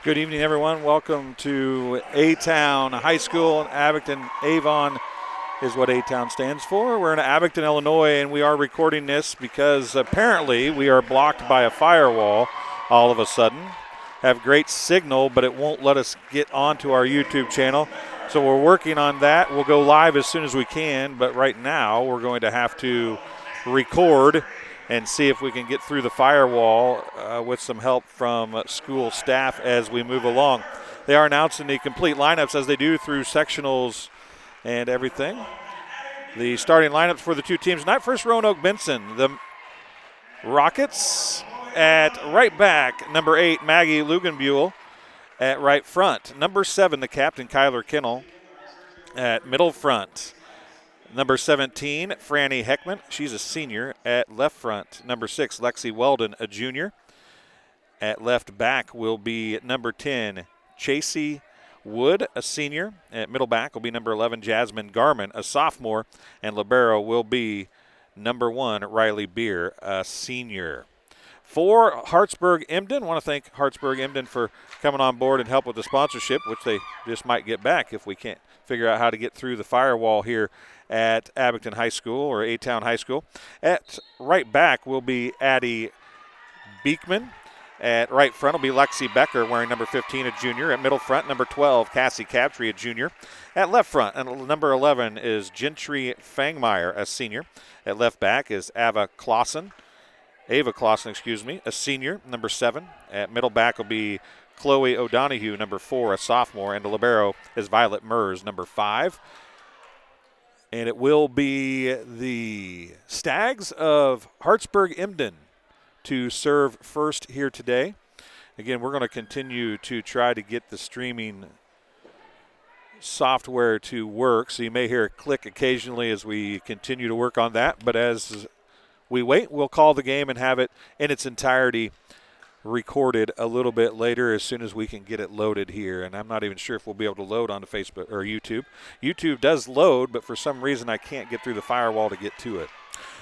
Good evening, everyone. Welcome to A-Town High School. Abingdon, Avon is what A-Town stands for. We're in Abingdon, Illinois, and we are recording this because apparently we are blocked by a firewall all of a sudden. Have great signal, but it won't let us get onto our YouTube channel. So we're working on that. We'll go live as soon as we can, but right now we're going to have to record and see if we can get through the firewall with some help from school staff as we move along. They are announcing the complete lineups as they do through sectionals and everything. The starting lineups for the two teams tonight. First, Roanoke-Benson. The Rockets at right back, number 8, Maggie Lugenbuehl at right front. Number 7, the captain, Kyler Kinnell, at middle front. Number 17, Franny Heckman. She's a senior at left front. Number 6, Lexi Weldon, a junior. At left back will be number 10, Chasey Wood, a senior. At middle back will be number 11, Jasmine Garman, a sophomore. And libero will be number 1, Riley Beer, a senior. For Hartsburg-Emden, I want to thank Hartsburg-Emden for coming on board and help with the sponsorship, which they just might get back if we can't figure out how to get through the firewall here at Abingdon High School or A-Town High School. At right back will be Addie Beekman. At right front will be Lexi Becker wearing number 15, a junior. At middle front, number 12, Cassie Cabtree, a junior. At left front, number 11 is Gentry Fangmeyer, a senior. At left back is Ava Clausen, a senior, number 7. At middle back will be Chloe O'Donohue, number 4, a sophomore. And the libero is Violet Mers, number 5. And it will be the Stags of Hartsburg-Emden to serve first here today. Again, we're going to continue to try to get the streaming software to work, so you may hear a click occasionally as we continue to work on that. But as we wait, we'll call the game and have it in its entirety recorded a little bit later as soon as we can get it loaded here. And I'm not even sure if we'll be able to load onto Facebook or YouTube. YouTube does load, but for some reason I can't get through the firewall to get to it.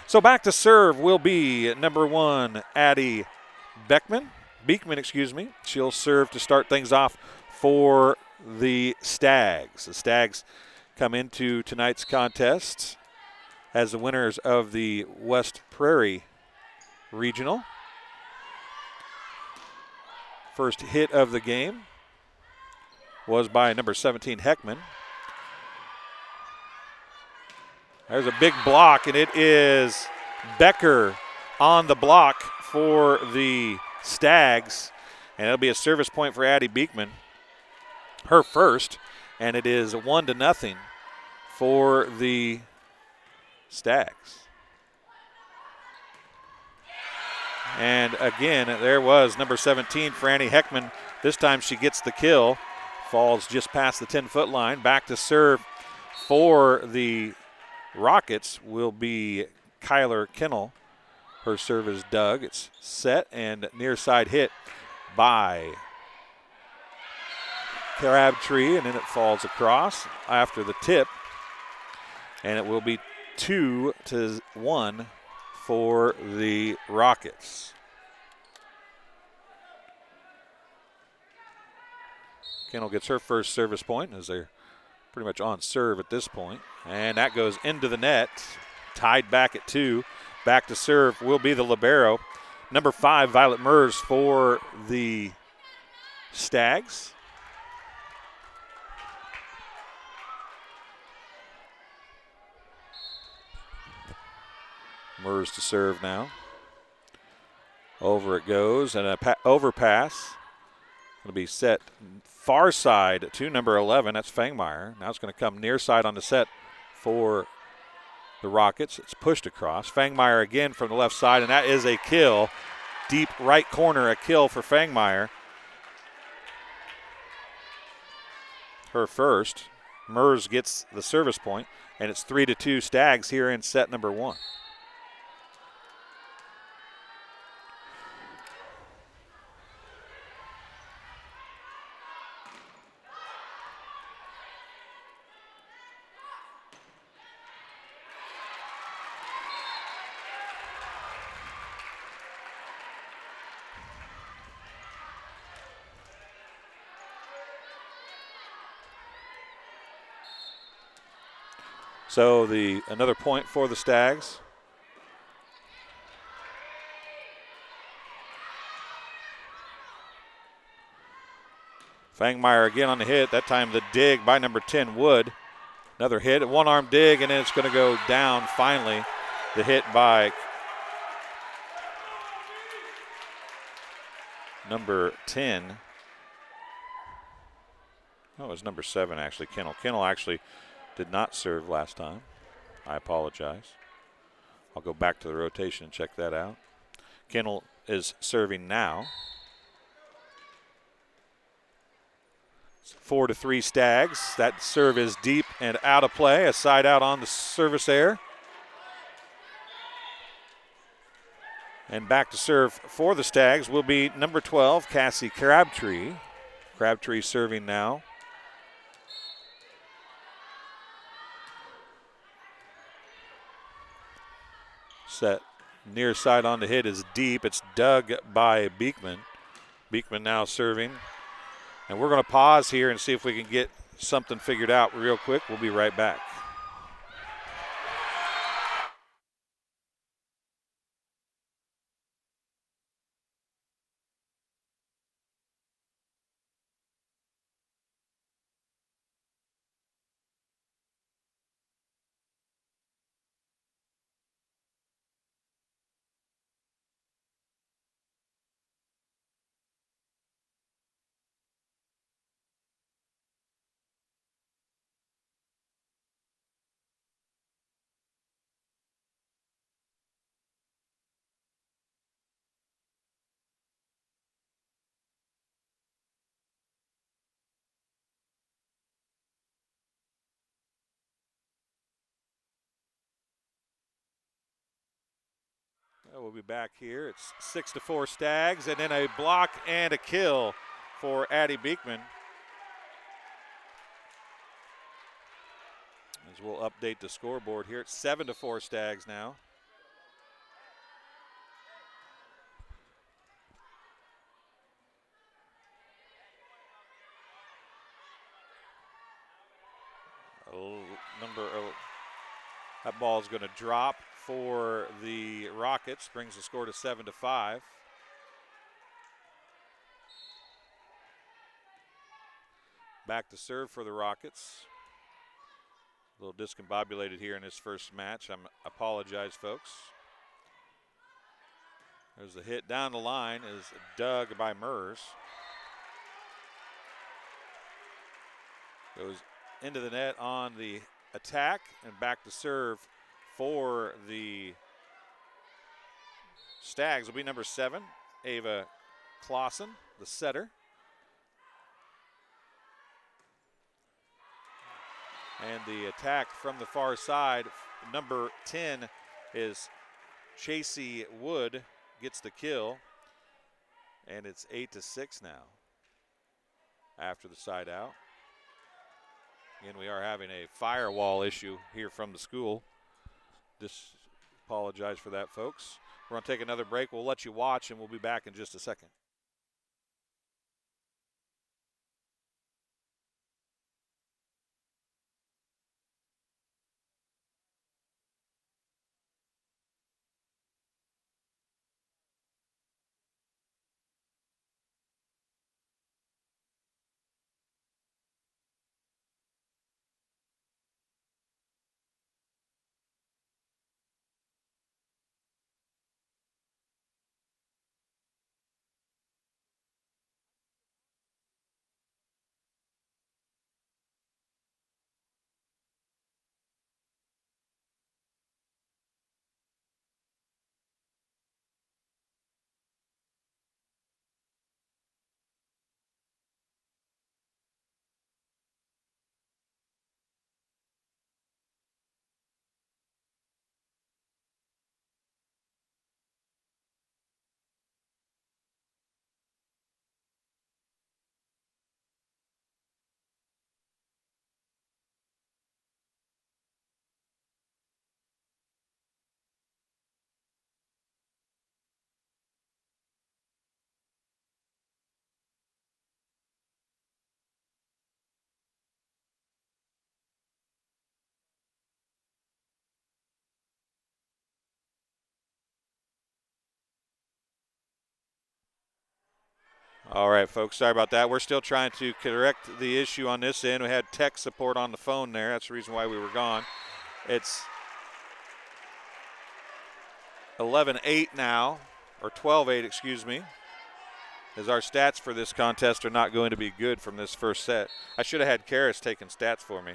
So back to serve will be number 1, Addie Beekman. She'll serve to start things off for the Stags. The Stags come into tonight's contest as the winners of the West Prairie Regional. First hit of the game was by number 17, Heckman. There's a big block, and it is Becker on the block for the Stags. And it'll be a service point for Addie Beekman, her first, and it is 1-0 for the Stags. And again, there was number 17, Franny Heckman. This time she gets the kill. Falls just past the 10-foot line. Back to serve for the Rockets will be Kyler Kinnell. Her serve is dug. It's set and near side hit by Crabtree, and then it falls across after the tip. And it will be 2-1 for the Rockets. Kinnell gets her first service point as they're pretty much on serve at this point. And that goes into the net, tied back at 2. Back to serve will be the libero. Number 5, Violet Mers for the Stags. Mers to serve now. Over it goes, and a overpass. Going to be set far side to number 11. That's Fangmeyer. Now it's going to come near side on the set for the Rockets. It's pushed across. Fangmeyer again from the left side, and that is a kill. Deep right corner, a kill for Fangmeyer. Her first. Mers gets the service point, and it's 3-2 Stags here in set number 1. So another point for the Stags. Fangmeyer again on the hit. That time the dig by number 10, Wood. Another hit, a one-arm dig, and then it's going to go down finally. The hit by number 10. Oh, it was number 7, actually, Kennel. Kennel actually did not serve last time. I apologize. I'll go back to the rotation and check that out. Kennel is serving now. 4-3 Stags. That serve is deep and out of play. A side out on the service error. And back to serve for the Stags will be number 12, Cassie Crabtree. Crabtree serving now. Set near side on the hit is deep. It's dug by Beekman. Beekman now serving. And we're going to pause here and see if we can get something figured out real quick. We'll be right back. We'll be back here. It's 6-4 Stags, and then a block and a kill for Addie Beekman. As we'll update the scoreboard here, it's 7-4 Stags now. That ball is going to drop for the Rockets, brings the score to 7-5. Back to serve for the Rockets. A little discombobulated here in this first match. I apologize, folks. There's a hit down the line, is dug by Mers. Goes into the net on the attack and back to serve for the Stags will be number 7, Ava Clausen, the setter. And the attack from the far side, number 10 is Chasey Wood, gets the kill. And it's 8-6 now after the side out. Again, we are having a firewall issue here from the school. Just apologize for that, folks. We're going to take another break. We'll let you watch, and we'll be back in just a second. All right, folks, sorry about that. We're still trying to correct the issue on this end. We had tech support on the phone there. That's the reason why we were gone. It's 11-8 now, or 12-8, excuse me, as our stats for this contest are not going to be good from this first set. I should have had Karis taking stats for me.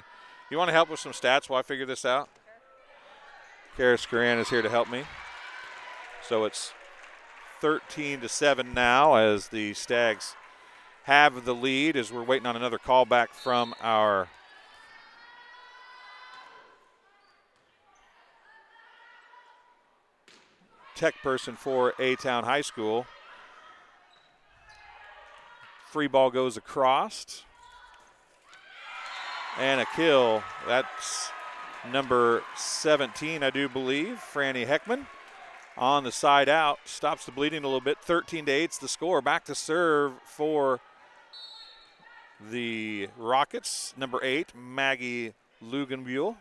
You want to help with some stats while I figure this out? Karis Coran is here to help me. So it's 13-7 now as the Stags have the lead as we're waiting on another call back from our tech person for A-Town High School. Free ball goes across. And a kill. That's number 17, I do believe, Franny Heckman. On the side out, stops the bleeding a little bit. 13-8's the score. Back to serve for the Rockets. Number 8, Maggie Lugenbuehl.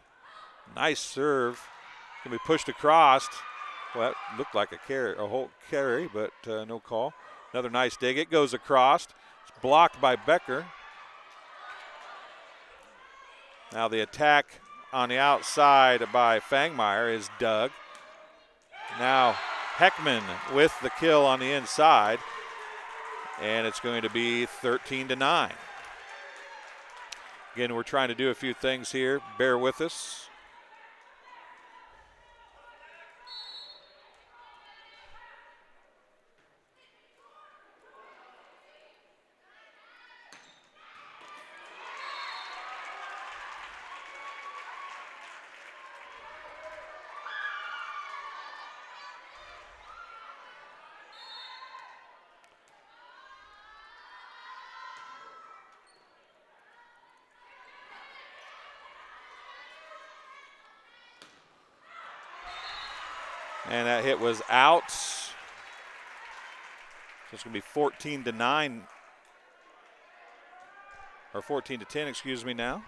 Nice serve. Can be pushed across. Well, that looked like a whole carry, but no call. Another nice dig. It goes across. It's blocked by Becker. Now the attack on the outside by Fangmeyer is Doug. Now Heckman with the kill on the inside, and it's going to be 13-9. Again, we're trying to do a few things here. Bear with us. And that hit was out. So it's going to be 14-9. Or 14-10, excuse me now.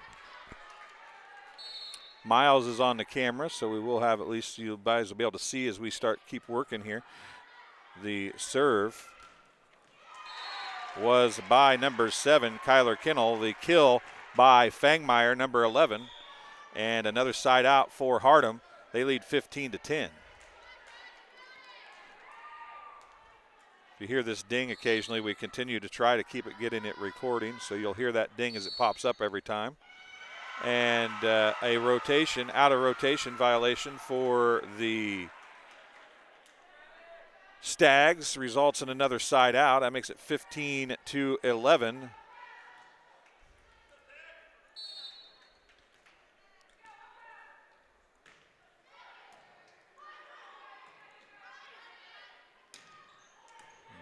Miles is on the camera, so we will have, at least you guys will be able to see as we keep working here. The serve was by number 7, Kyler Kinnell. The kill by Fangmeyer, number 11. And another side out for Hardham. They lead 15-10. If you hear this ding occasionally, we continue to try to keep it getting it recording, so you'll hear that ding as it pops up every time. And a rotation, out of rotation violation for the Stags results in another side out. That makes it 15-11.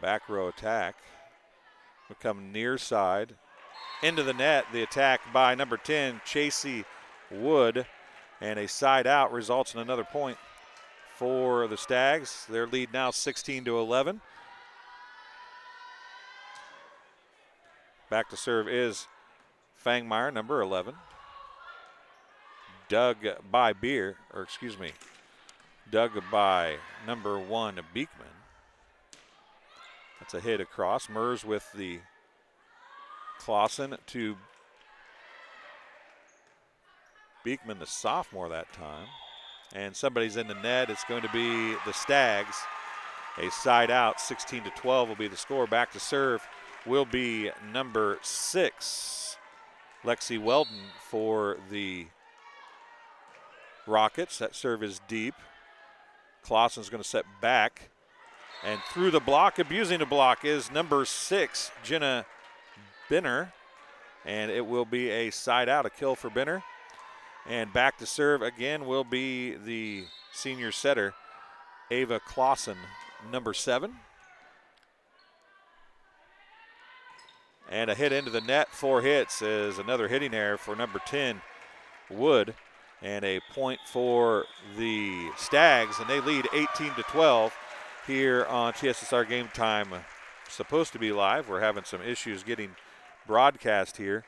Back row attack will come near side. Into the net, the attack by number 10, Chasey Wood. And a side out results in another point for the Stags. Their lead now 16-11. Back to serve is Fangmeyer, number 11. Dug by number 1, Beekman. That's a hit across. Mers with the Clausen to Beekman, the sophomore that time. And somebody's in the net. It's going to be the Stags. A side out, 16-12 will be the score. Back to serve will be number 6, Lexi Weldon for the Rockets. That serve is deep. Clausen's going to set back. And through the block, abusing the block, is number 6, Jenna Benner. And it will be a side out, a kill for Benner. And back to serve again will be the senior setter, Ava Clausen, number 7. And a hit into the net, 4 hits, is another hitting error for number 10, Wood. And a point for the Stags, and they lead 18-12 here on TSSR Game Time. Supposed to be live. We're having some issues getting broadcast here,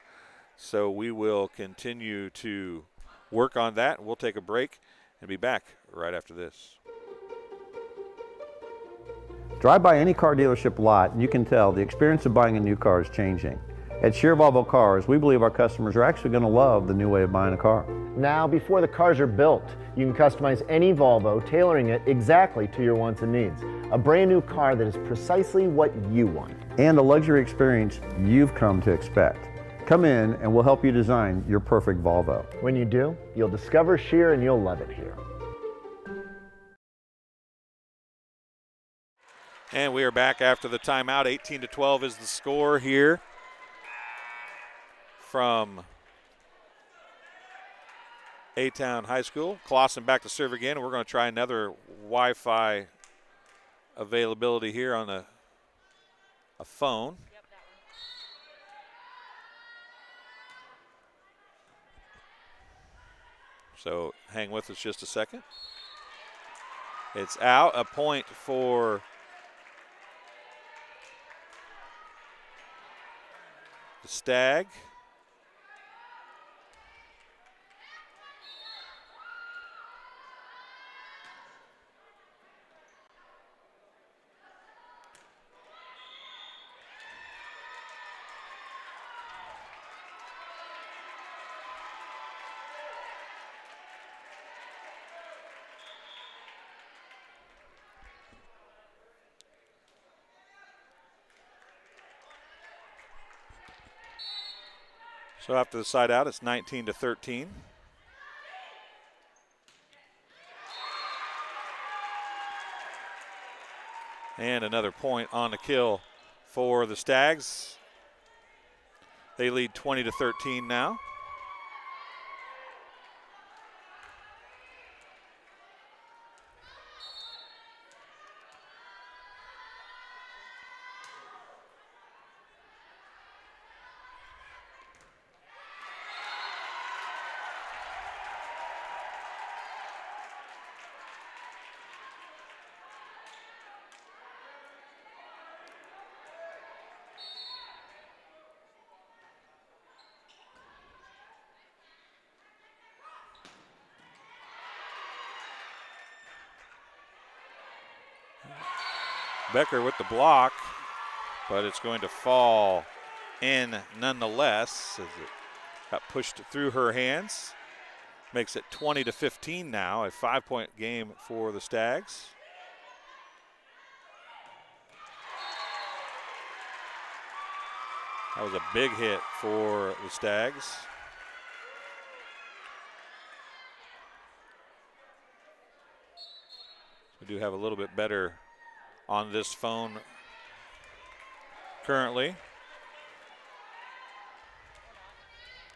so we will continue to work on that. We'll take a break and be back right after this. Drive by any car dealership lot and you can tell the experience of buying a new car is changing. At Shear Volvo Cars, we believe our customers are actually going to love the new way of buying a car. Now, before the cars are built, you can customize any Volvo, tailoring it exactly to your wants and needs. A brand new car that is precisely what you want. And a luxury experience you've come to expect. Come in and we'll help you design your perfect Volvo. When you do, you'll discover Shear and you'll love it here. And we are back after the timeout. 18-12 is the score here from A-Town High School. Clausen back to serve again. We're going to try another Wi-Fi availability here on a phone. Yep, that one. So hang with us just a second. It's out. A point for the Stag. So after the side out, it's 19-13. And another point on the kill for the Stags. They lead 20-13 now. Becker with the block, but it's going to fall in nonetheless as it got pushed through her hands. Makes it 20-15 now, a 5-point game for the Stags. That was a big hit for the Stags. We do have a little bit better on this phone currently.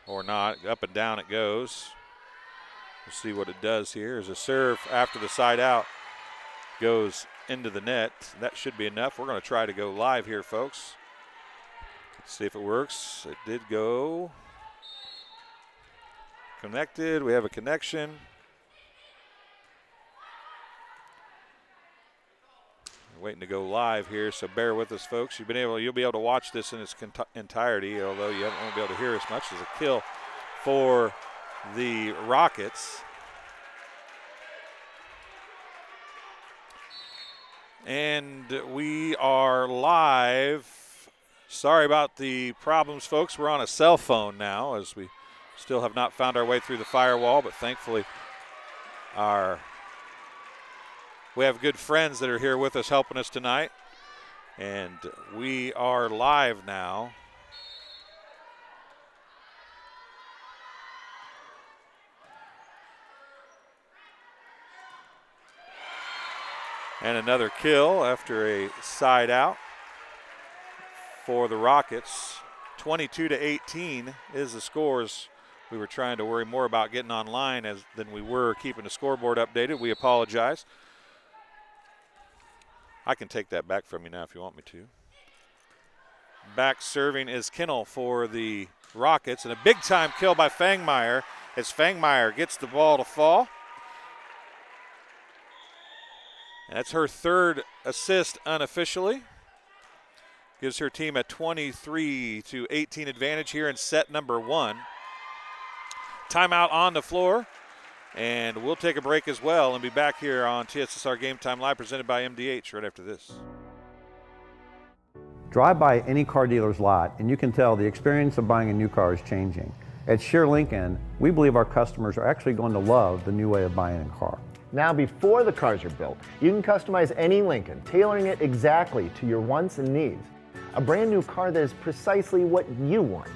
Or not, up and down it goes. We'll see what it does here. As a serve after the side out goes into the net. That should be enough. We're going to try to go live here, folks. Let's see if it works. It did go. Connected. We have a connection. Waiting to go live here, so bear with us, folks. You'll be able to watch this in its entirety, although you won't be able to hear as much. As a kill for the Rockets. And we are live. Sorry about the problems, folks. We're on a cell phone now, as we still have not found our way through the firewall, but thankfully we have good friends that are here with us helping us tonight. And we are live now. And another kill after a side out for the Rockets. 22-18 is the scores. We were trying to worry more about getting online than we were keeping the scoreboard updated. We apologize. I can take that back from you now if you want me to. Back serving is Kinnell for the Rockets, and a big-time kill by Fangmeyer as Fangmeyer gets the ball to fall. And that's her third assist unofficially. Gives her team a 23-18 advantage here in set number 1. Timeout on the floor. And we'll take a break as well and be back here on TSSR Game Time Live presented by MDH right after this. Drive by any car dealer's lot and you can tell the experience of buying a new car is changing. At Shear Lincoln, we believe our customers are actually going to love the new way of buying a car. Now, before the cars are built, you can customize any Lincoln, tailoring it exactly to your wants and needs. A brand new car that is precisely what you want.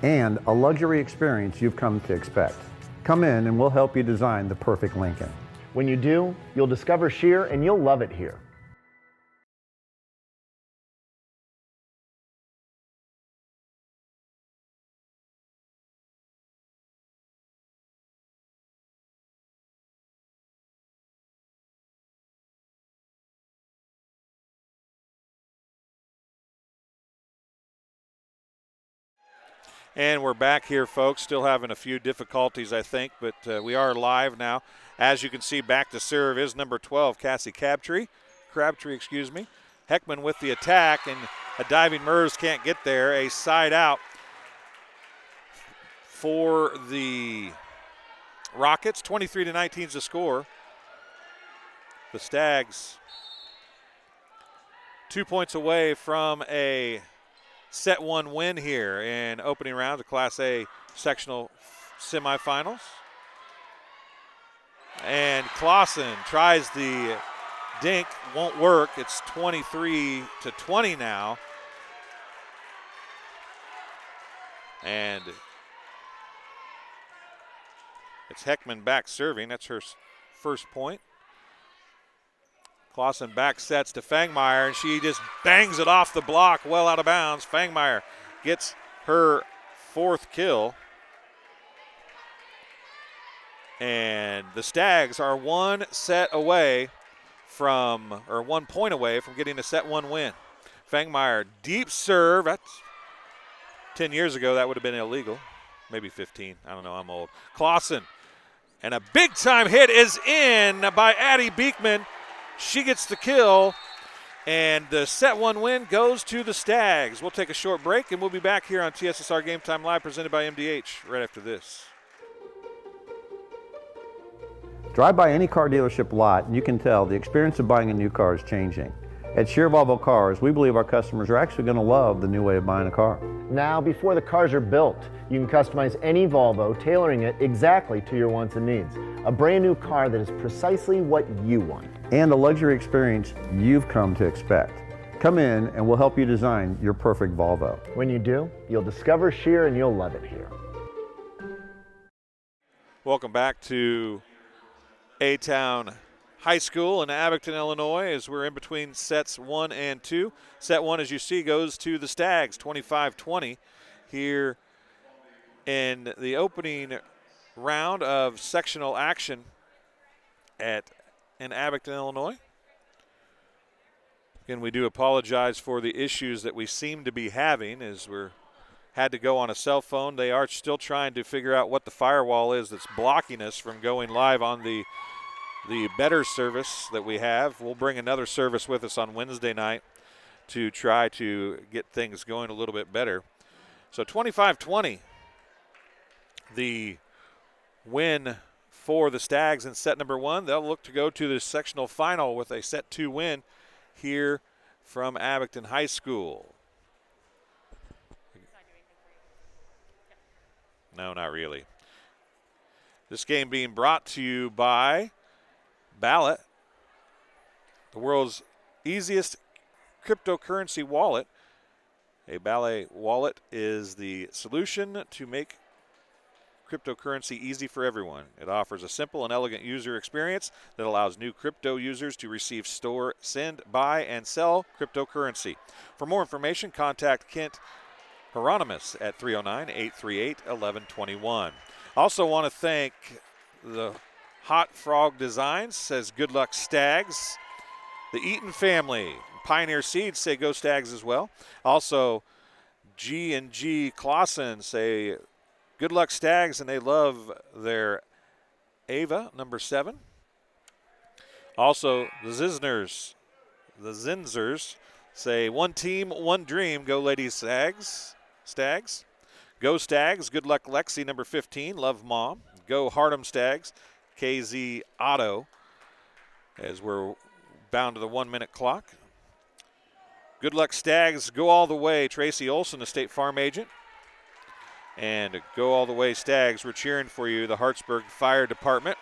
And a luxury experience you've come to expect. Come in and we'll help you design the perfect Lincoln. When you do, you'll discover Shear and you'll love it here. And we're back here, folks. Still having a few difficulties, I think, but we are live now. As you can see, back to serve is number 12, Cassie Crabtree. Heckman with the attack, and a diving Mers can't get there. A side out for the Rockets. 23-19 is the score. The Stags 2 points away from a set one win here in opening round of Class A sectional semifinals. And Clausen tries the dink, won't work. It's 23-20 now. And it's Heckman back serving. That's her first point. Clausen back sets to Fangmeyer, and she just bangs it off the block, well out of bounds. Fangmeyer gets her fourth kill. And the Stags are 1 point away from getting a set one win. Fangmeyer, deep serve. That's 10 years ago, that would have been illegal. Maybe 15. I don't know, I'm old. Clausen, and a big-time hit is in by Addie Beekman. She gets the kill, and the set one win goes to the Stags. We'll take a short break, and we'll be back here on TSSR Game Time Live, presented by MDH, right after this. Drive by any car dealership lot and you can tell the experience of buying a new car is changing. At Shear Volvo Cars, we believe our customers are actually going to love the new way of buying a car. Now, before the cars are built, you can customize any Volvo, tailoring it exactly to your wants and needs. A brand new car that is precisely what you want. And a luxury experience you've come to expect. Come in and we'll help you design your perfect Volvo. When you do, you'll discover Shear and you'll love it here. Welcome back to A-Town High School in Abingdon, Illinois, as we're in between sets 1 and 2. Set 1, as you see, goes to the Stags, 25-20, here in the opening round of sectional action in Abingdon, Illinois. Again, we do apologize for the issues that we seem to be having as we're had to go on a cell phone. They are still trying to figure out what the firewall is that's blocking us from going live on the better service that we have. We'll bring another service with us on Wednesday night to try to get things going a little bit better. So 25-20, the win for the Stags in set number 1. They'll look to go to the sectional final with a set 2 win here from Abingdon High School. No, not really. This game being brought to you by Ballot, the world's easiest cryptocurrency wallet. A Ballot wallet is the solution to make cryptocurrency easy for everyone. It offers a simple and elegant user experience that allows new crypto users to receive, store, send, buy, and sell cryptocurrency. For more information, contact Kent Hieronymus at 309-838-1121. Also want to thank the Hot Frog Designs, says good luck Stags. The Eaton family, Pioneer Seeds, say go Stags as well. Also, G&G Clausen say good luck Stags, and they love their Ava, number 7. Also, the Zinzers say one team, one dream, go Ladies Stags. Go Stags, good luck Lexi, number 15, love Mom. Go Hardham Stags, KZ Otto, as we're bound to the 1 minute clock. Good luck, Stags. Go all the way. Tracy Olson, the State Farm agent. And go all the way, Stags. We're cheering for you, the Hartsburg Fire Department.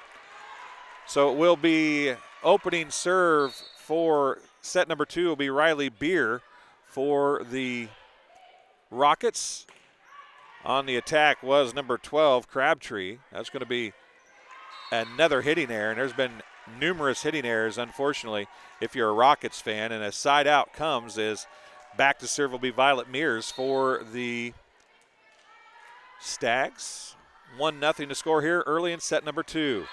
So it will be opening serve for set number 2 will be Riley Beer for the Rockets. On the attack was number 12, Crabtree. That's going to be another hitting error, and there's been numerous hitting errors, unfortunately, if you're a Rockets fan. And a side out comes as back to serve will be Violet Mears for the Stags. 1-0 to score here early in set number 2.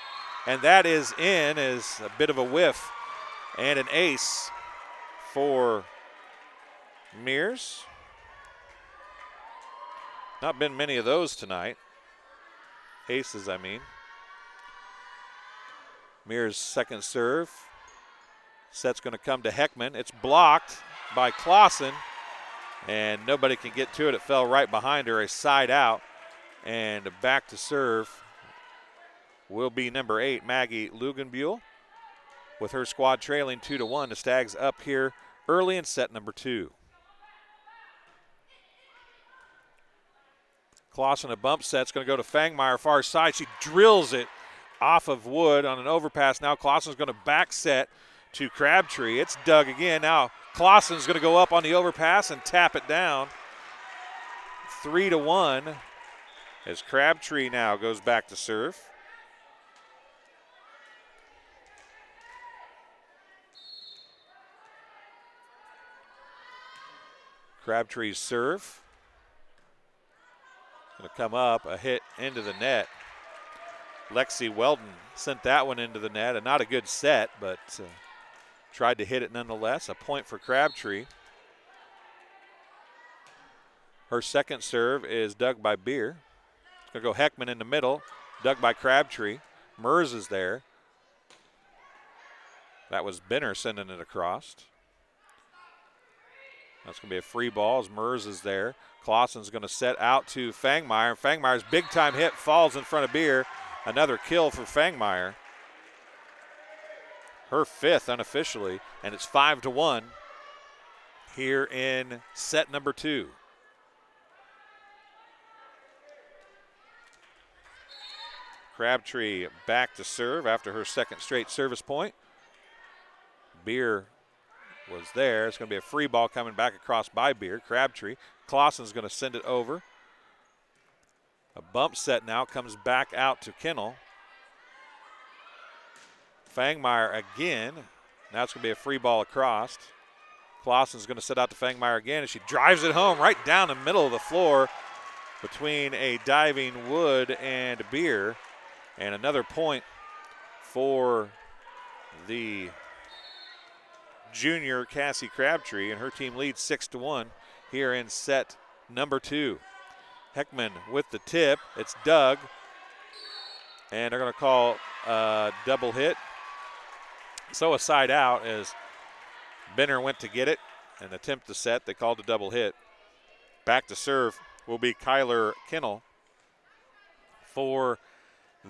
And that is in as a bit of a whiff and an ace for Mears. Not been many of those tonight. Aces, I mean. Mears' second serve. Set's going to come to Heckman. It's blocked by Clausen, and nobody can get to it. It fell right behind her, a side out. And back to serve will be number 8, Maggie Lugenbuehl, with her squad trailing 2-1. The Stags up here early in set number 2. Clausen, a bump set. It's going to go to Fangmeyer, far side. She drills it off of Wood on an overpass. Now Clausen's going to back set to Crabtree. It's dug again. Now Clausen's going to go up on the overpass and tap it down. 3-1 as Crabtree now goes back to serve. Crabtree's serve. Going to come up, a hit into the net. Lexi Weldon sent that one into the net. Not a good set, but tried to hit it nonetheless. A point for Crabtree. Her second serve is dug by Beer. It's going to go Heckman in the middle, dug by Crabtree. Mers is there. That was Benner sending it across. That's going to be a free ball as Mers is there. Clausen's going to set out to Fangmeyer. Fangmeyer's big-time hit falls in front of Beer. Another kill for Fangmeyer. Her 5th unofficially, and it's 5-1 here in set number 2. Crabtree back to serve after her second straight service point. Beer was there. It's going to be a free ball coming back across by Beer. Crabtree. Clausen's going to send it over. A bump set now comes back out to Kinnell. Fangmeyer again. Now it's going to be a free ball across. Clausen's going to set out to Fangmeyer again, and she drives it home right down the middle of the floor between a diving Wood and Beer. And another point for the junior Cassie Crabtree, and her team leads 6-1 here in set number 2. Heckman with the tip. It's dug, and they're going to call a double hit. So a side out as Benner went to get it and attempt to set. They called a double hit. Back to serve will be Kyler Kinnell for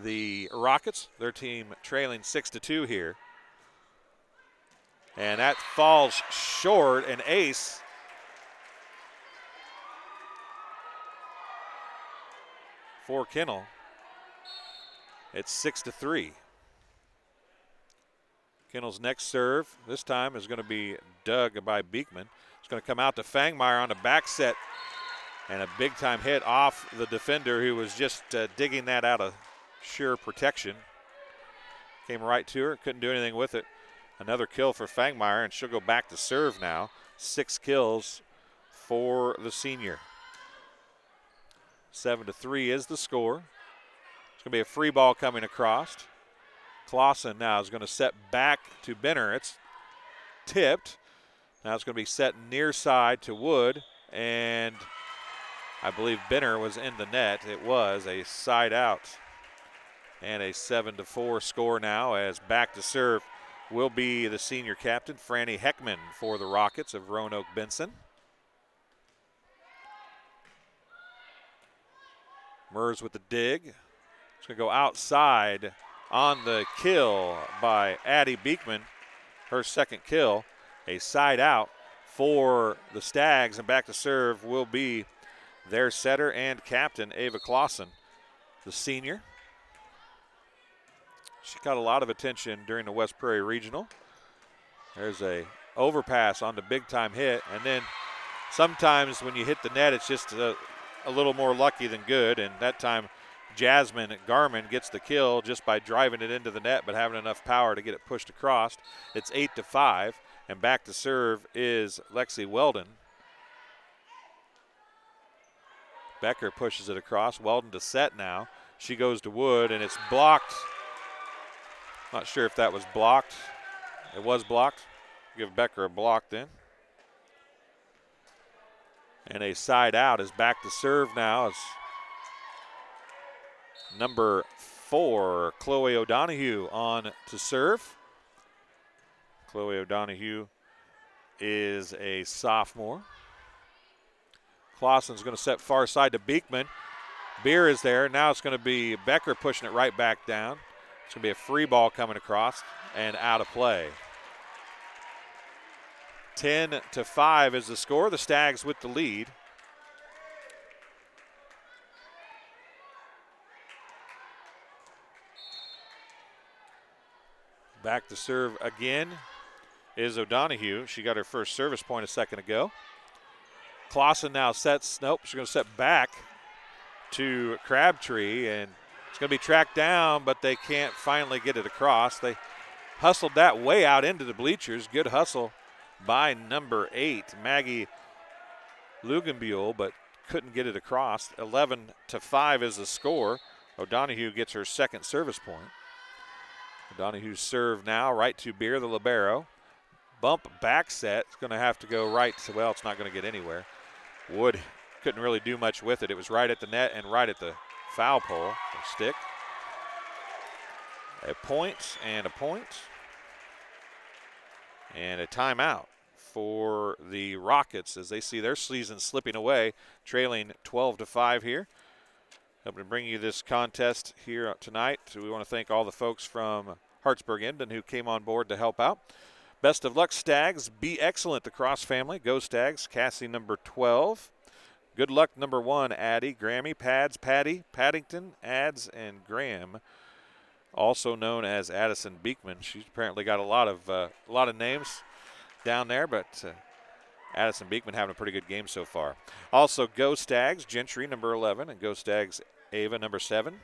the Rockets. Their team trailing 6-2 here. And that falls short, an ace. For Kinnell. It's 6-3. Kinnell's next serve this time is going to be dug by Beekman. It's going to come out to Fangmeyer on the back set, and a big time hit off the defender who was just digging that out of sheer protection. Came right to her, couldn't do anything with it. Another kill for Fangmeyer, and she'll go back to serve now. 6 kills for the senior. 7-3 is the score. It's going to be a free ball coming across. Clausen now is going to set back to Benner. It's tipped. Now it's going to be set near side to Wood, and I believe Benner was in the net. It was a side out. And a 7-4 score now as back to serve will be the senior captain, Franny Heckman, for the Rockets of Roanoke-Benson. Mers with the dig. It's going to go outside on the kill by Addie Beekman. Her second kill, a side out for the Stags, and back to serve will be their setter and captain, Ava Clausen, the senior. She got a lot of attention during the West Prairie Regional. There's a overpass on the big-time hit, and then sometimes when you hit the net, it's just a little more lucky than good, and that time Jasmine Garman gets the kill just by driving it into the net but having enough power to get it pushed across. It's 8-5, and back to serve is Lexi Weldon. Becker pushes it across. Weldon to set now. She goes to Wood, and it's blocked. Not sure if that was blocked. It was blocked. Give Becker a block then. And a side out is back to serve now. It's number 4, Chloe O'Donohue, on to serve. Chloe O'Donohue is a sophomore. Clausen's going to set far side to Beekman. Beer is there. Now it's going to be Becker pushing it right back down. It's going to be a free ball coming across and out of play. 10-5 is the score. The Stags with the lead. Back to serve again is O'Donohue. She got her first service point a second ago. Clausen now sets, nope, she's going to set back to Crabtree, and it's going to be tracked down, but they can't finally get it across. They hustled that way out into the bleachers. Good hustle by number 8, Maggie Lugenbuehl, but couldn't get it across. 11-5 is the score. O'Donohue gets her second service point. O'Donohue's serve now right to Beer, the libero. Bump back set. It's going to have to go right to, well, it's not going to get anywhere. Wood couldn't really do much with it. It was right at the net and right at the foul pole, or stick. A point and a point. And a timeout for the Rockets as they see their season slipping away, trailing 12-5 here. Helping to bring you this contest here tonight. We want to thank all the folks from Hartsburg-Emden who came on board to help out. Best of luck, Stags. Be excellent, the Cross family. Go Stags. Cassie, number 12. Good luck, number 1, Addie, Grammy, Pads, Patty, Paddington, Ads, and Graham, also known as Addison Beekman. She's apparently got a lot of names down there, but Addison Beekman having a pretty good game so far. Also, Go Stags, Gentry, number 11, and Go Stags, Ava, number 7.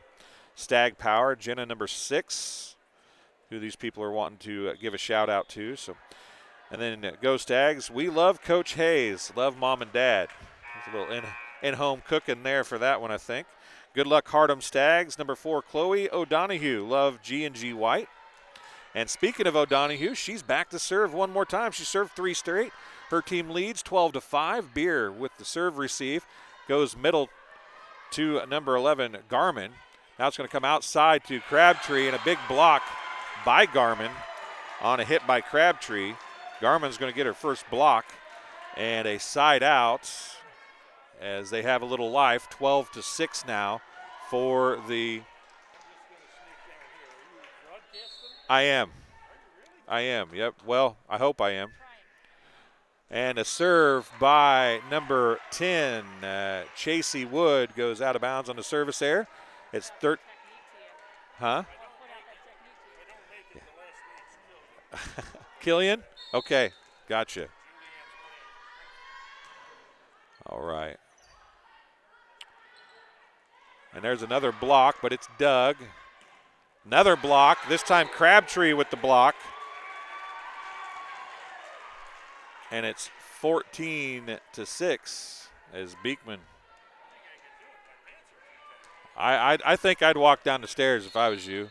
Stag Power, Jenna, number 6, who these people are wanting to give a shout out to. So, and then Go Stags, we love Coach Hayes, love Mom and Dad. There's a little in-home cooking there for that one, I think. Good luck, Hardham Stags, number 4, Chloe O'Donohue, love G&G White. And speaking of O'Donohue, she's back to serve one more time. She served 3 straight. Her team leads 12-5. Beer with the serve receive goes middle to number 11, Garmin. Now it's going to come outside to Crabtree, and a big block by Garmin on a hit by Crabtree. Garmin's going to get her first block, and a side out as they have a little life. 12-6 now for the. I am. Yep. Well, I hope I am. And a serve by number 10, Chasey Wood, goes out of bounds on the service there. It's Huh? Killian? Okay, gotcha. All right. And there's another block, but it's Doug. Another block, this time Crabtree with the block. And it's 14-6 as Beekman. I think I'd walk down the stairs if I was you.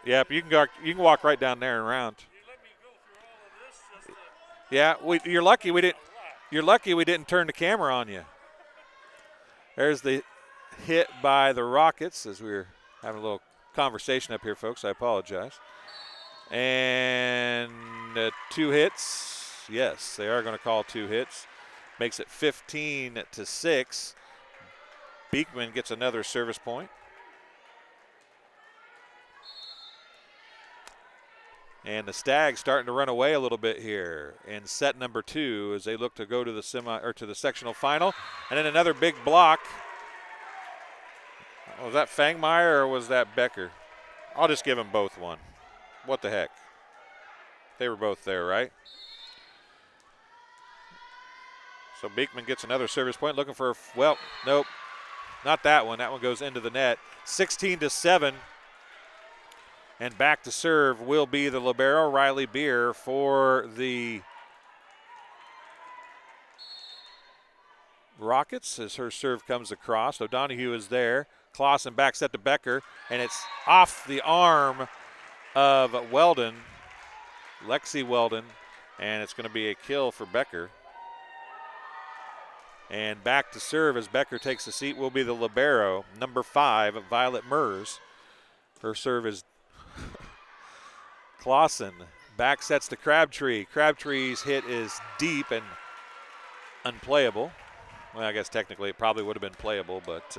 Yep, you can walk right down there and around. Yeah, you're lucky we didn't turn the camera on you. There's the hit by the Rockets as we were having a little conversation up here, folks. I apologize. And 2 hits. Yes, they are going to call 2 hits. Makes it 15-6. Beekman gets another service point. And the Stags starting to run away a little bit here in set number 2 as they look to go to the sectional final. And then another big block. Was that Fangmeyer or was that Becker? I'll just give them both one. What the heck? They were both there, right? So Beekman gets another service point, looking for, well, nope, not that one. That one goes into the net. 16-7. And back to serve will be the libero, Riley Beer, for the Rockets as her serve comes across. O'Donohue is there. Clausen back set to Becker, and it's off the arm of Weldon, Lexi Weldon, and it's going to be a kill for Becker. And back to serve as Becker takes the seat will be the libero, number 5, Violet Mers. Her serve is Clausen. Back sets to Crabtree. Crabtree's hit is deep and unplayable. Well, I guess technically it probably would have been playable, but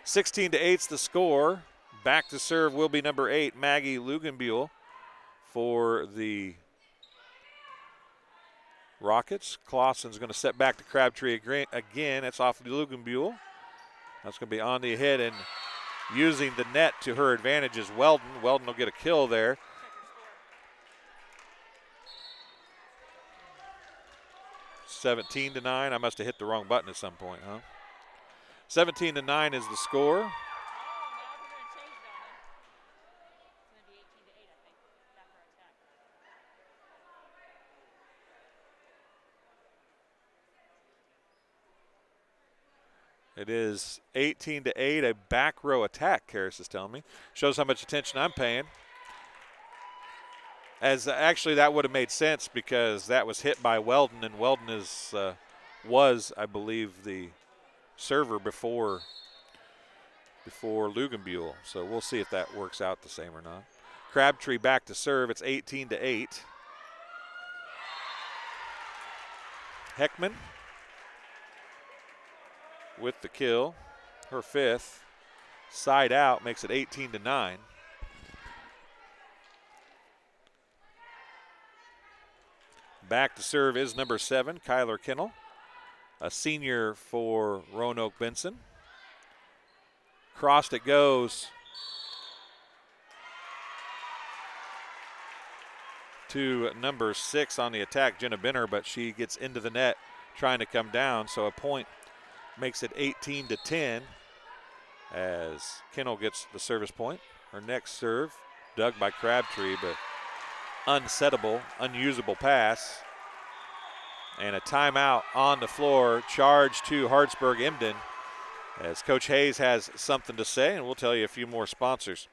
16-8's the score. Back to serve will be number 8, Maggie Lugenbuehl for the Rockets. Clausen's going to set back to Crabtree again. It's off of Lugenbuehl. That's going to be on the hit and using the net to her advantage is Weldon. Weldon will get a kill there. $17-9. I must have hit the wrong button at some point, huh? 17-9 is the score. It is 18-8, a back row attack, Karis is telling me. Shows how much attention I'm paying. As actually that would have made sense because that was hit by Weldon, and Weldon was, I believe, the server before Lugenbuehl. So we'll see if that works out the same or not. Crabtree back to serve. It's 18-8. Heckman with the kill, her 5th. Side out makes it 18-9. Back to serve is number 7, Kyler Kinnell, a senior for Roanoke-Benson. Crossed it goes to number 6 on the attack, Jenna Benner, but she gets into the net trying to come down, so a point makes it 18-10 as Kinnell gets the service point. Her next serve, dug by Crabtree, but unsettable, unusable pass. And a timeout on the floor, charge to Hartsburg-Emden as Coach Hayes has something to say, and we'll tell you a few more sponsors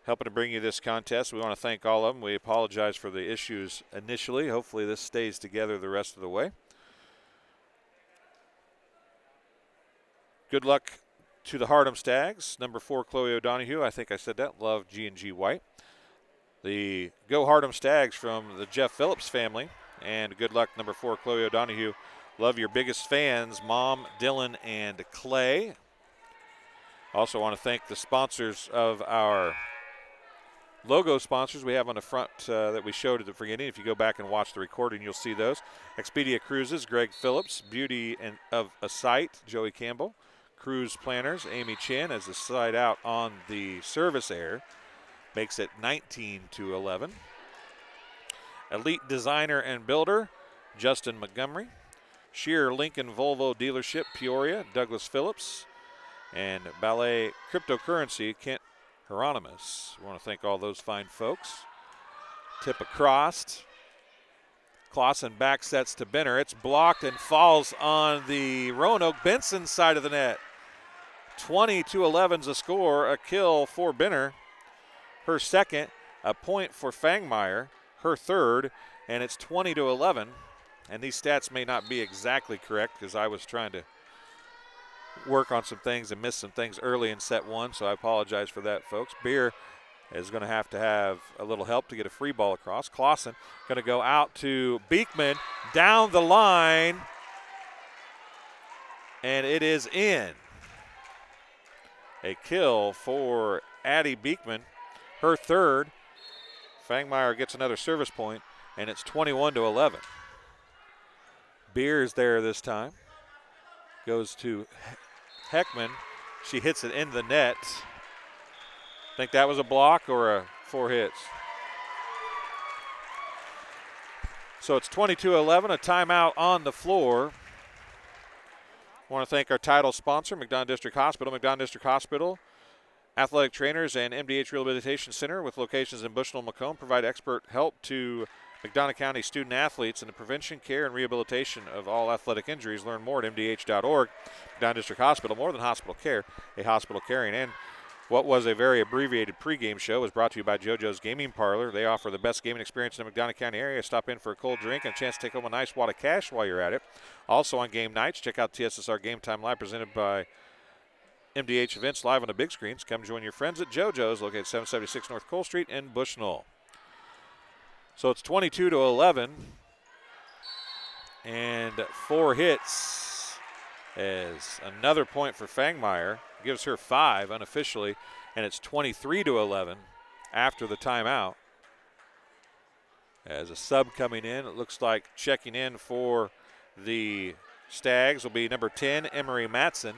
helping to bring you this contest. We want to thank all of them. We apologize for the issues initially. Hopefully this stays together the rest of the way. Good luck to the Hardham Stags. Number 4, Chloe O'Donohue. I think I said that. Love G&G White. The Go Hardham Stags from the Jeff Phillips family. And good luck, number 4, Chloe O'Donohue. Love your biggest fans, Mom, Dylan, and Clay. Also want to thank the sponsors of our logo sponsors we have on the front that we showed at the beginning. If you go back and watch the recording, you'll see those. Expedia Cruises, Greg Phillips. Beauty of a Site, Joey Campbell. Cruise Planners, Amy Chin, as the side out on the service air. Makes it 19-11. Elite Designer and Builder, Justin Montgomery. Shearer Lincoln Volvo Dealership, Peoria, Douglas Phillips. And Ballet Cryptocurrency, Kent Hieronymus. We want to thank all those fine folks. Tip across. Clausen back sets to Benner. It's blocked and falls on the Roanoke-Benson side of the net. 20-11's a score, a kill for Benner. Her second, a point for Fangmeyer, her third, and it's 20-11. And these stats may not be exactly correct because I was trying to work on some things and miss some things early in set 1, so I apologize for that, folks. Beer is going to have a little help to get a free ball across. Clausen going to go out to Beekman down the line, and it is in. A kill for Addie Beekman, her third. Fangmeyer gets another service point, and it's 21-11. Beer is there this time. Goes to Heckman. She hits it in the net. Think that was a block or a 4 hits? So it's 22-11, a timeout on the floor. I want to thank our title sponsor, McDonough District Hospital. McDonough District Hospital, athletic trainers and MDH Rehabilitation Center with locations in Bushnell and Macomb provide expert help to McDonough County student athletes in the prevention, care, and rehabilitation of all athletic injuries. Learn more at mdh.org. McDonough District Hospital, more than hospital care, a hospital caring. And what was a very abbreviated pregame show was brought to you by JoJo's Gaming Parlor. They offer the best gaming experience in the McDonough County area. Stop in for a cold drink and a chance to take home a nice wad of cash while you're at it. Also on game nights, check out TSSR Game Time Live presented by MDH Events live on the big screens. Come join your friends at JoJo's, located 776 North Cole Street in Bushnell. So it's 22-11, and 4 hits as another point for Fangmeyer. Gives her 5 unofficially, and it's 23-11 after the timeout. As a sub coming in, it looks like checking in for the Stags will be number 10, Emery Matson.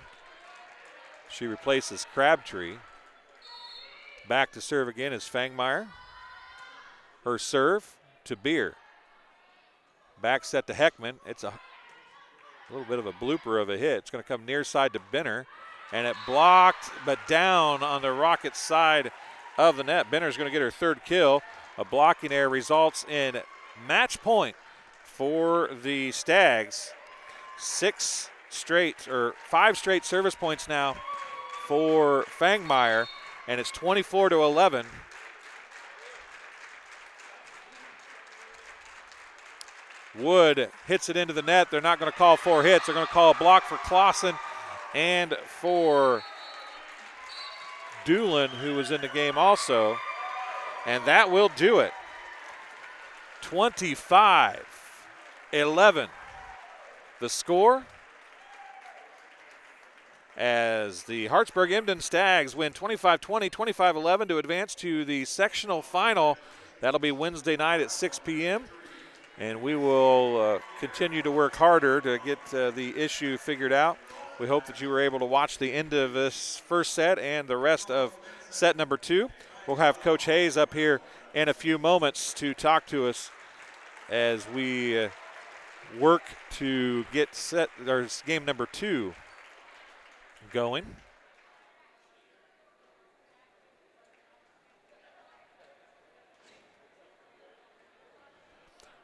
She replaces Crabtree. Back to serve again is Fangmeyer. Her serve to Beer. Back set to Heckman. It's a little bit of a blooper of a hit. It's going to come near side to Benner. And it blocked, but down on the Rockets side of the net. Benner's going to get her 3rd kill. A blocking error results in match point for the Stags. 5 straight service points now for Fangmeyer, and it's 24-11. Wood hits it into the net. They're not going to call 4 hits. They're going to call a block for Clausen and for Doolin, who was in the game also. And that will do it. 25-11. The score as the Hartsburg-Emden Stags win 25-20, 25-11 to advance to the sectional final. That'll be Wednesday night at 6 p.m. And we will continue to work harder to get the issue figured out. We hope that you were able to watch the end of this first set and the rest of set number 2. We'll have Coach Hayes up here in a few moments to talk to us as we work to get game number 2 going.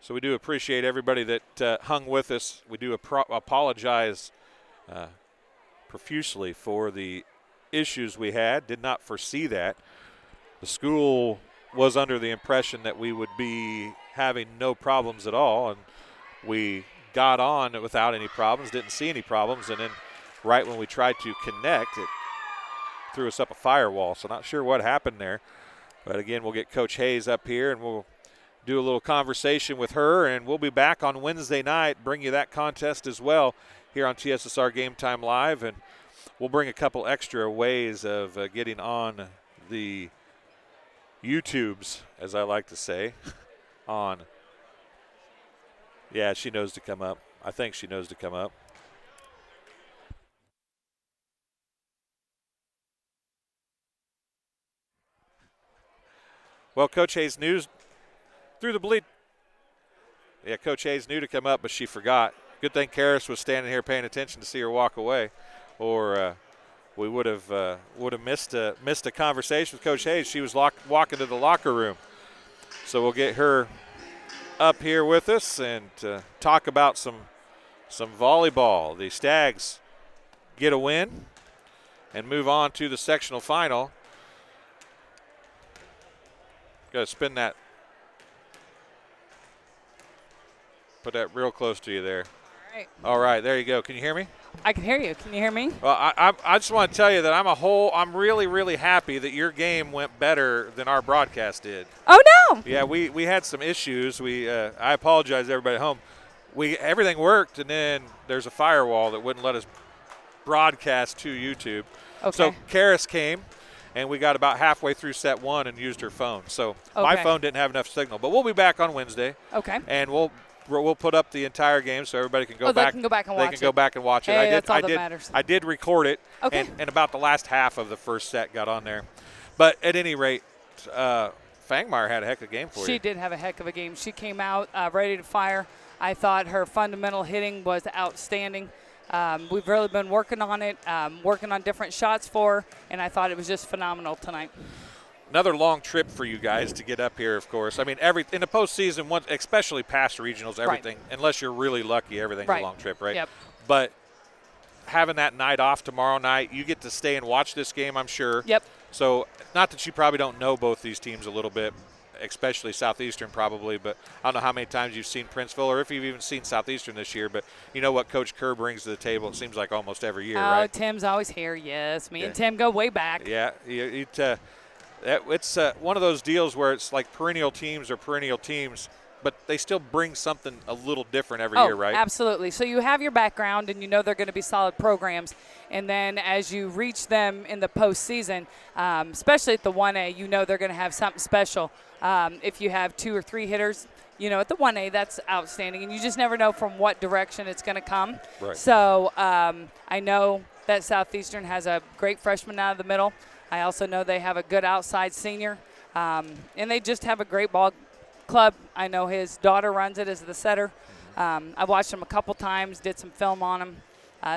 So we do appreciate everybody that hung with us. We do apologize profusely for the issues we had. Did not foresee that. The school was under the impression that we would be having no problems at all, and we got on without any problems, didn't see any problems, and then right when we tried to connect, it threw us up a firewall. So not sure what happened there. But again, we'll get Coach Hayes up here, and we'll do a little conversation with her, and we'll be back on Wednesday night, bring you that contest as well here on TSSR Game Time Live, and we'll bring a couple extra ways of getting on the YouTubes, as I like to say, on. Yeah, she knows to come up. I think she knows to come up. Well, Coach Hayes knew through the bleed. Yeah, Coach Hayes knew to come up, but she forgot. Good thing Karis was standing here paying attention to see her walk away, or we would have missed a conversation with Coach Hayes. She was walking to the locker room. So we'll get her up here with us and talk about some volleyball. The Stags get a win and move on to the sectional final. Got to spin that. Put that real close to you there. All right, there you go. Can you hear me? I can hear you. Can you hear me? Well, I just want to tell you that I'm really, really happy that your game went better than our broadcast did. Oh, no. Yeah, we had some issues. I apologize to everybody at home. Everything worked, and then there's a firewall that wouldn't let us broadcast to YouTube. Okay. So Karis came, and we got about halfway through set 1 and used her phone. So my phone didn't have enough signal. But we'll be back on Wednesday. Okay. And we'll put up the entire game so everybody can go back. They can go back and watch it. They can go back and watch it. Hey, that's all that matters. I did record it, okay. and about the last half of the first set got on there. But at any rate, Fangmeyer had a heck of a game for you. She did have a heck of a game. She came out ready to fire. I thought her fundamental hitting was outstanding. We've really been working on it, working on different shots for her, and I thought it was just phenomenal tonight. Another long trip for you guys to get up here, of course. I mean, in the postseason, especially past regionals, everything, unless you're really lucky, everything's a long trip, right? Yep. But having that night off tomorrow night, you get to stay and watch this game, I'm sure. Yep. So, not that you probably don't know both these teams a little bit, especially Southeastern probably, but I don't know how many times you've seen Princeville or if you've even seen Southeastern this year, but you know what Coach Kerr brings to the table, it seems like almost every year, right? Tim's always here, yes. Me and Tim go way back. Yeah, it's one of those deals where it's like perennial teams, but they still bring something a little different every year, right? Absolutely. So you have your background, and you know they're going to be solid programs. And then as you reach them in the postseason, especially at the 1A, you know they're going to have something special. If you have 2 or 3 hitters, you know, at the 1A, that's outstanding. And you just never know from what direction it's going to come. Right. So I know that Southeastern has a great freshman out of the middle. I also know they have a good outside senior. And they just have a great ball club. I know his daughter runs it as the setter. I watched him a couple times, did some film on him.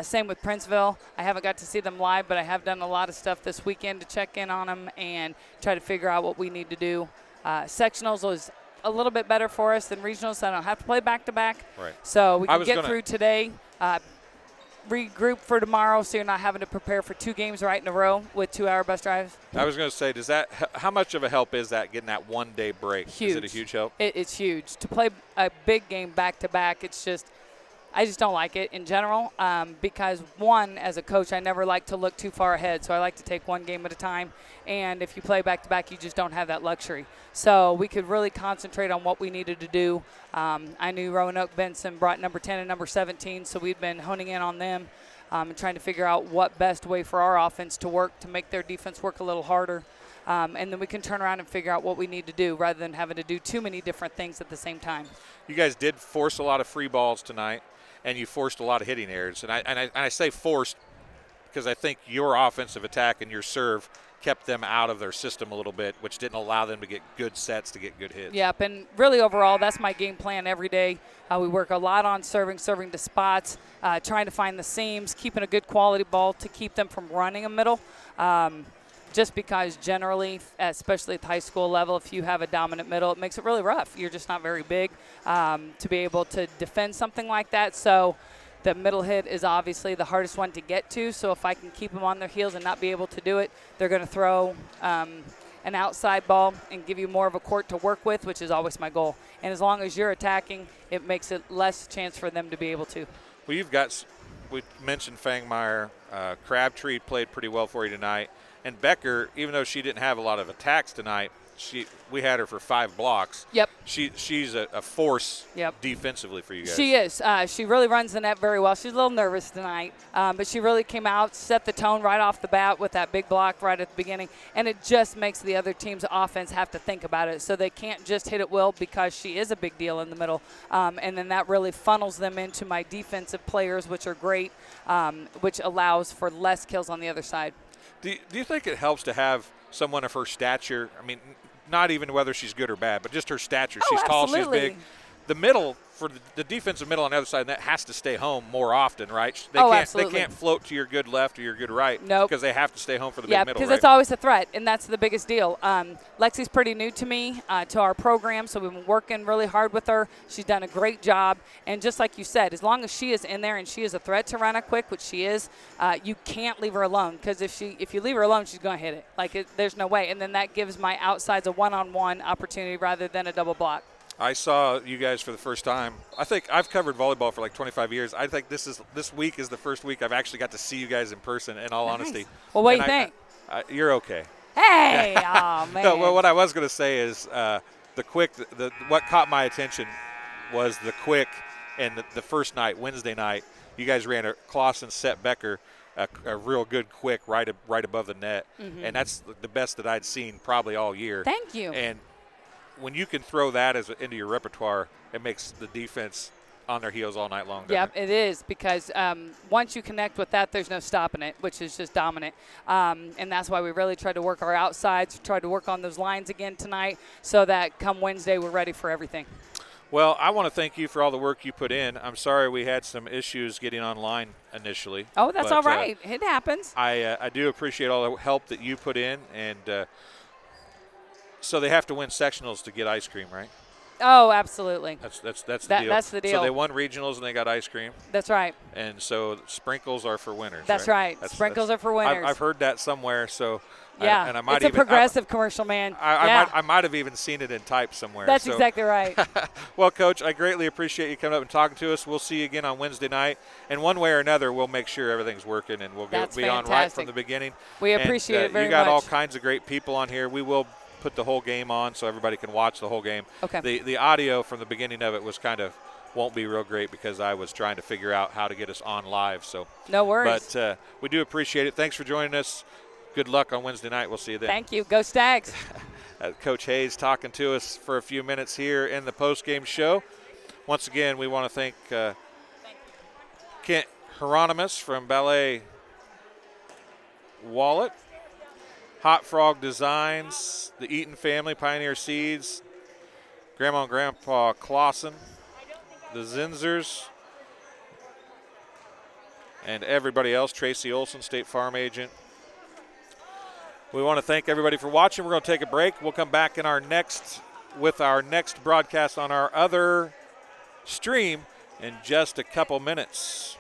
Same with Princeville. I haven't got to see them live, but I have done a lot of stuff this weekend to check in on them and try to figure out what we need to do. Sectionals was a little bit better for us than regionals, so I don't have to play back-to-back. Right. So we can get through today, regroup for tomorrow, so you're not having to prepare for 2 games right in a row with 2-hour bus drives. I was going to say, how much of a help is that, getting that one-day break? Huge. Is it a huge help? It's huge. To play a big game back-to-back, I just don't like it in general because, one, as a coach, I never like to look too far ahead, so I like to take one game at a time. And if you play back-to-back, you just don't have that luxury. So we could really concentrate on what we needed to do. I knew Roanoke-Benson brought number 10 and number 17, so we've been honing in on them and trying to figure out what best way for our offense to work to make their defense work a little harder. And then we can turn around and figure out what we need to do rather than having to do too many different things at the same time. You guys did force a lot of free balls tonight, and you forced a lot of hitting errors. And I say forced because I think your offensive attack and your serve kept them out of their system a little bit, which didn't allow them to get good sets, to get good hits. Yep, and really overall, that's my game plan every day. We work a lot on serving to spots, trying to find the seams, keeping a good quality ball to keep them from running a middle. Just because generally, especially at the high school level, if you have a dominant middle, it makes it really rough. You're just not very big to be able to defend something like that. So the middle hit is obviously the hardest one to get to. So if I can keep them on their heels and not be able to do it, they're going to throw an outside ball and give you more of a court to work with, which is always my goal. And as long as you're attacking, it makes it less chance for them to be able to. Well, we mentioned Fangmeyer. Crabtree played pretty well for you tonight. And Becker, even though she didn't have a lot of attacks tonight, we had her for 5 blocks. Yep. She's a force defensively for you guys. She is. She really runs the net very well. She's a little nervous tonight, but she really came out, set the tone right off the bat with that big block right at the beginning, and it just makes the other team's offense have to think about it. So they can't just hit it well because she is a big deal in the middle, and then that really funnels them into my defensive players, which are great, which allows for less kills on the other side. Do you think it helps to have someone of her stature? I mean, not even whether she's good or bad, but just her stature. She's tall, absolutely. she's big. The middle, for the defensive middle on the other side, that has to stay home more often, right? Absolutely. They can't float to your good left or your good right. Nope. Because they have to stay home for the big middle, because right? it's always a threat, and that's the biggest deal. Lexi's pretty new to me, to our program, so we've been working really hard with her. She's done a great job, and just like you said, as long as she is in there and she is a threat to run it quick, which she is, you can't leave her alone, because if you leave her alone, she's going to hit it. There's no way, and then that gives my outsides a one-on-one opportunity rather than a double block. I saw you guys for the first time. I think I've covered volleyball for like 25 years. I think this week is the first week I've actually got to see you guys in person, in all honesty. Well, what do you think? You're okay. Hey, oh, man. No, well, what I was going to say is what caught my attention was the quick and the first night, Wednesday night, you guys ran a Clausen set Becker. a real good quick right above the net, and that's the best that I'd seen probably all year. Thank you. And when you can throw that into your repertoire, it makes the defense on their heels all night long. Yep, it is, because once you connect with that, there's no stopping it, which is just dominant. And that's why we really tried to work our outsides, tried to work on those lines again tonight, so that come Wednesday we're ready for everything. Well, I want to thank you for all the work you put in. I'm sorry we had some issues getting online initially. Oh, that's all right. It happens. I do appreciate all the help that you put in, and so they have to win sectionals to get ice cream, right? Oh, absolutely. That's the deal. That's the deal. So they won regionals and they got ice cream. That's right. And so sprinkles are for winners. That's right. Sprinkles are for winners. I've heard that somewhere. So yeah, and I might it's a progressive commercial, man. I might have even seen it in type somewhere. That's exactly right. Well, Coach, I greatly appreciate you coming up and talking to us. We'll see you again on Wednesday night, and one way or another, we'll make sure everything's working, and we'll be on right from the beginning. We appreciate it very much. You got all kinds of great people on here. We will put the whole game on so everybody can watch the whole game. Okay. The audio from the beginning of it was won't be real great because I was trying to figure out how to get us on live. So no worries. But we do appreciate it. Thanks for joining us. Good luck on Wednesday night. We'll see you then. Thank you. Go Stags. Coach Hayes talking to us for a few minutes here in the post-game show. Once again, we want to thank Kent Hieronymus from Ballet Wallet, Hot Frog Designs, the Eaton family, Pioneer Seeds, Grandma and Grandpa Clausen, the Zinzers, and everybody else, Tracy Olson, State Farm Agent. We want to thank everybody for watching. We're going to take a break. We'll come back with our next broadcast on our other stream in just a couple minutes.